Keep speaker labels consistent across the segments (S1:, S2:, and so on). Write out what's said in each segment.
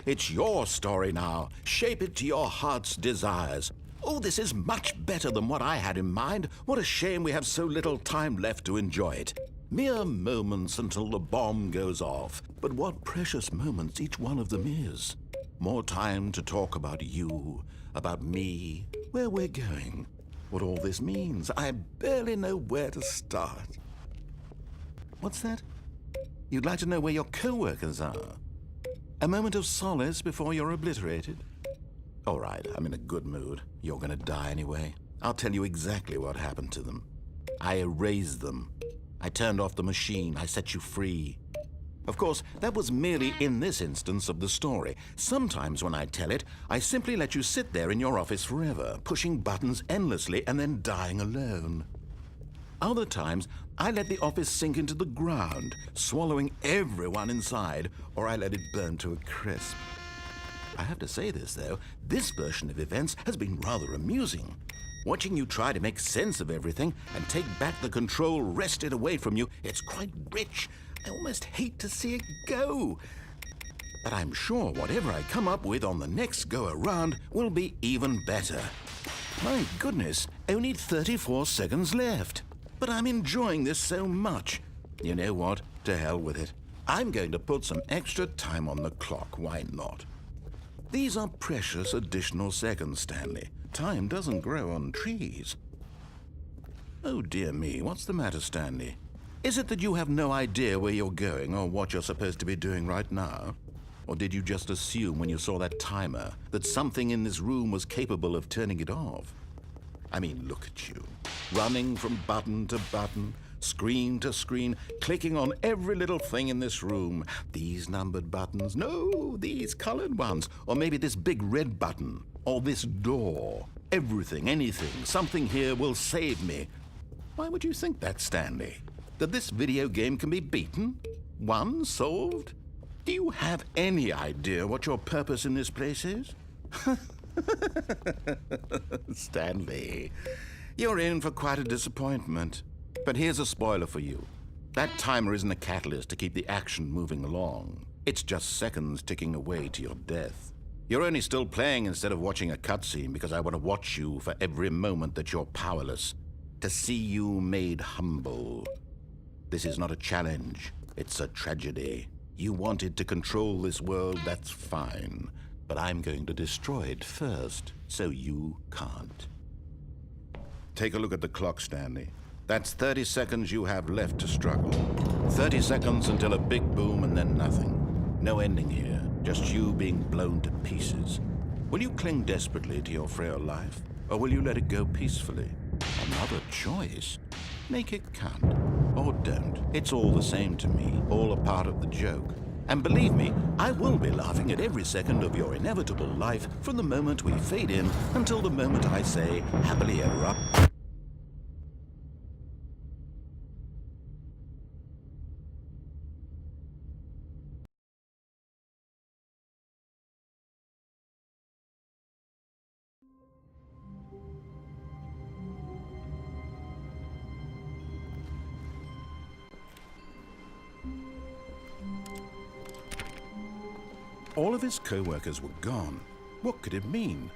S1: It's your story now. Shape it to your heart's desires. Oh, this is much better than what I had in mind. What a shame we have so little time left to enjoy it. Mere moments until the bomb goes off. But what precious moments each one of them is. More time to talk about you, about me, where we're going, what all this means. I barely know where to start. What's that? You'd like to know where your co-workers are? A moment of solace before you're obliterated? All right, I'm in a good mood. You're gonna die anyway. I'll tell you exactly what happened to them. I erased them. I turned off the machine. I set you free. Of course, that was merely in this instance of the story. Sometimes when I tell it, I simply let you sit there in your office forever, pushing buttons endlessly and then dying alone. Other times, I let the office sink into the ground, swallowing everyone inside, or I let it burn to a crisp. I have to say this, though, this version of events has been rather amusing. Watching you try to make sense of everything and take back the control wrested away from you, it's quite rich. I almost hate to see it go. But I'm sure whatever I come up with on the next go-around will be even better. My goodness, only 34 seconds left. But I'm enjoying this so much. You know what? To hell with it. I'm going to put some extra time on the clock. Why not? These are precious additional seconds, Stanley. Time doesn't grow on trees. Oh, dear me. What's the matter, Stanley? Is it that you have no idea where you're going or what you're supposed to be doing right now? Or did you just assume when you saw that timer that something in this room was capable of turning it off? I mean, look at you. Running from button to button, screen to screen, clicking on every little thing in this room. These numbered buttons. No, these colored ones. Or maybe this big red button. Or this door. Everything, anything, something here will save me. Why would you think that, Stanley? That this video game can be beaten? Won? Solved? Do you have any idea what your purpose in this place is? Stanley, you're in for quite a disappointment. But here's a spoiler for you. That timer isn't a catalyst to keep the action moving along. It's just seconds ticking away to your death. You're only still playing instead of watching a cutscene because I want to watch you for every moment that you're powerless. To see you made humble. This is not a challenge. It's a tragedy. You wanted to control this world, that's fine. But I'm going to destroy it first, so you can't. Take a look at the clock, Stanley. That's 30 seconds you have left to struggle. 30 seconds until a big boom and then nothing. No ending here, just you being blown to pieces. Will you cling desperately to your frail life, or will you let it go peacefully? Another choice. Make it count. Or don't. It's all the same to me, all a part of the joke. And believe me, I will be laughing at every second of your inevitable life from the moment we fade in until the moment I say, happily ever up. All of his co-workers were gone. What could it mean?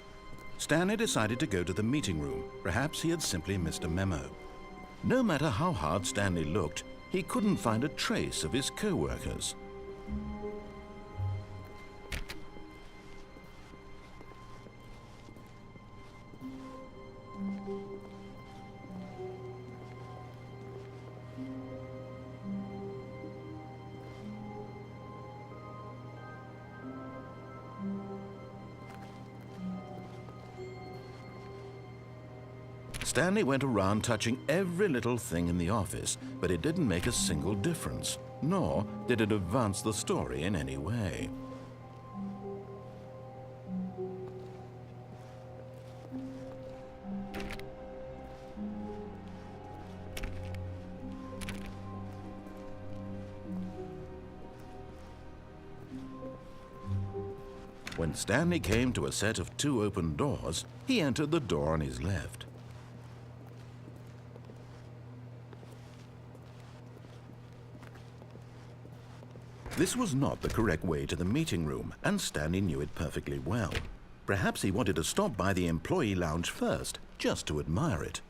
S1: Stanley decided to go to the meeting room. Perhaps he had simply missed a memo. No matter how hard Stanley looked, he couldn't find a trace of his co-workers. Stanley went around touching every little thing in the office, but it didn't make a single difference, nor did it advance the story in any way. When Stanley came to a set of 2 open doors, he entered the door on his left. This was not the correct way to the meeting room, and Stanley knew it perfectly well. Perhaps he wanted to stop by the employee lounge first, just to admire it.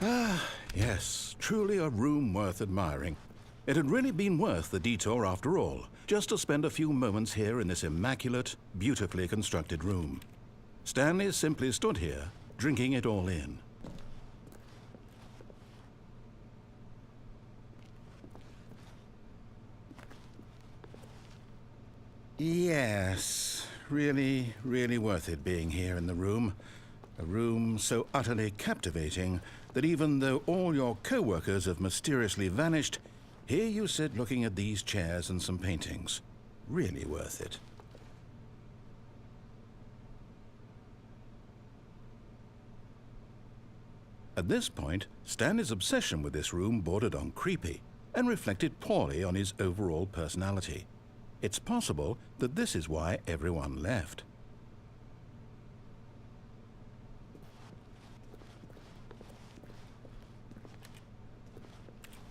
S1: Ah, yes, truly a room worth admiring. It had really been worth the detour after all, just to spend a few moments here in this immaculate, beautifully constructed room. Stanley simply stood here, drinking it all in. Yes, really, really worth it being here in the room. A room so utterly captivating that even though all your co-workers have mysteriously vanished, here you sit looking at these chairs and some paintings. Really worth it. At this point, Stanley's obsession with this room bordered on creepy and reflected poorly on his overall personality. It's possible that this is why everyone left.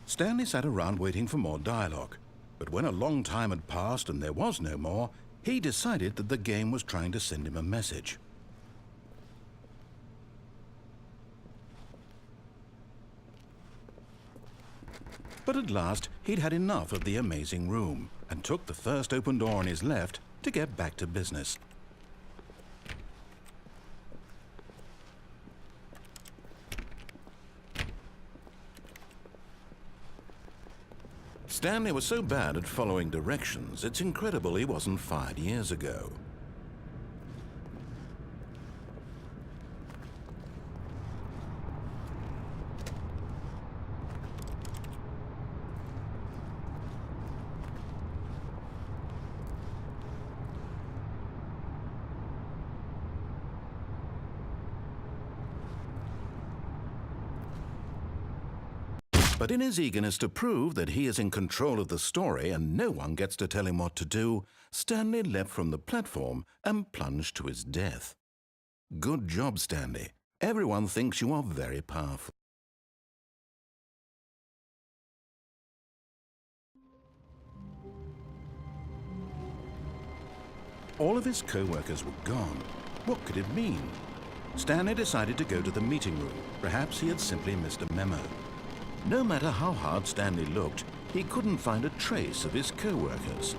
S1: Stanley sat around waiting for more dialogue, but when a long time had passed and there was no more, he decided that the game was trying to send him a message. But at last, he'd had enough of the amazing room and took the first open door on his left to get back to business. Stanley was so bad at following directions, it's incredible he wasn't fired years ago. But in his eagerness to prove that he is in control of the story and no one gets to tell him what to do, Stanley leapt from the platform and plunged to his death. Good job, Stanley. Everyone thinks you are very powerful. All of his co-workers were gone. What could it mean? Stanley decided to go to the meeting room. Perhaps he had simply missed a memo. No matter how hard Stanley looked, he couldn't find a trace of his co-workers.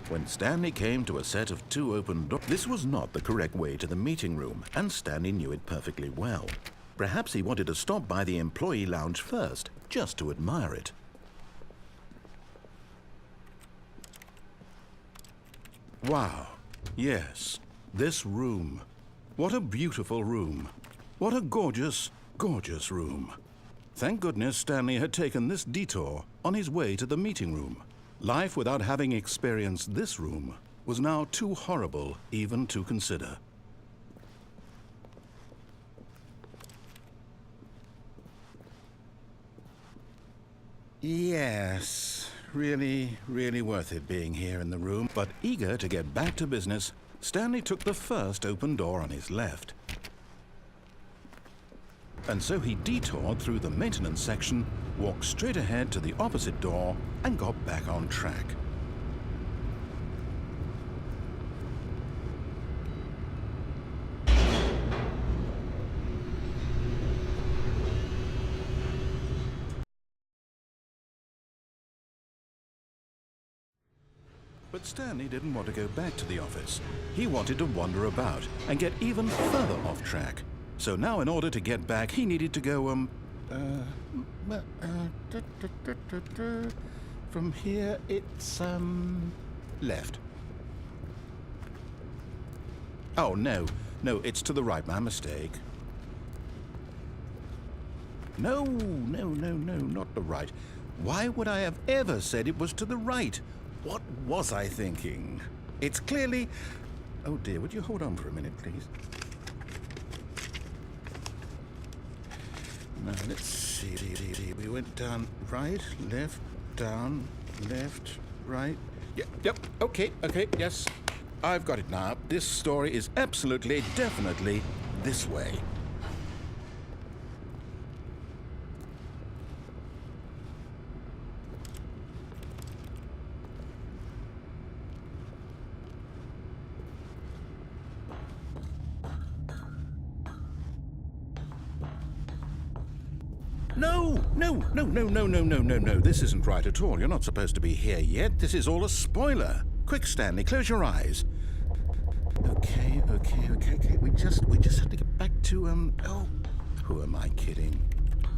S1: When Stanley came to a set of 2 open doors, this was not the correct way to the meeting room, and Stanley knew it perfectly well. Perhaps he wanted to stop by the employee lounge first, just to admire it. Wow, yes, this room. What a beautiful room. What a gorgeous, gorgeous room. Thank goodness Stanley had taken this detour on his way to the meeting room. Life without having experienced this room was now too horrible even to consider. Yes, really, really worth it being here in the room. But eager to get back to business, Stanley took the first open door on his left. And so he detoured through the maintenance section, walked straight ahead to the opposite door, and got back on track. But Stanley didn't want to go back to the office. He wanted to wander about and get even further off track. So now in order to get back, he needed to go, from here it's, left. Oh, no, it's to the right, my mistake. No, not the right. Why would I have ever said it was to the right? What was I thinking? It's clearly... Oh dear, would you hold on for a minute, please? Now, let's see. We went down, right, left, down, left, right. Yep, okay, yes. I've got it now. This story is absolutely, definitely this way. No. This isn't right at all. You're not supposed to be here yet. This is all a spoiler. Quick, Stanley, close your eyes. Okay. We just have to get back to, oh, who am I kidding?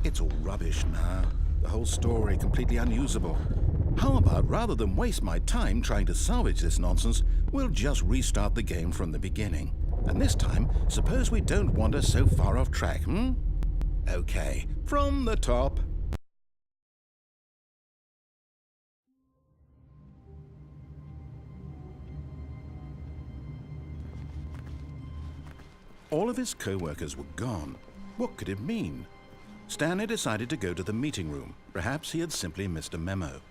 S1: It's all rubbish now. The whole story completely unusable. How about, rather than waste my time trying to salvage this nonsense, we'll just restart the game from the beginning. And this time, suppose we don't wander so far off track, Okay, from the top. All of his co-workers were gone. What could it mean? Stanley decided to go to the meeting room. Perhaps he had simply missed a memo.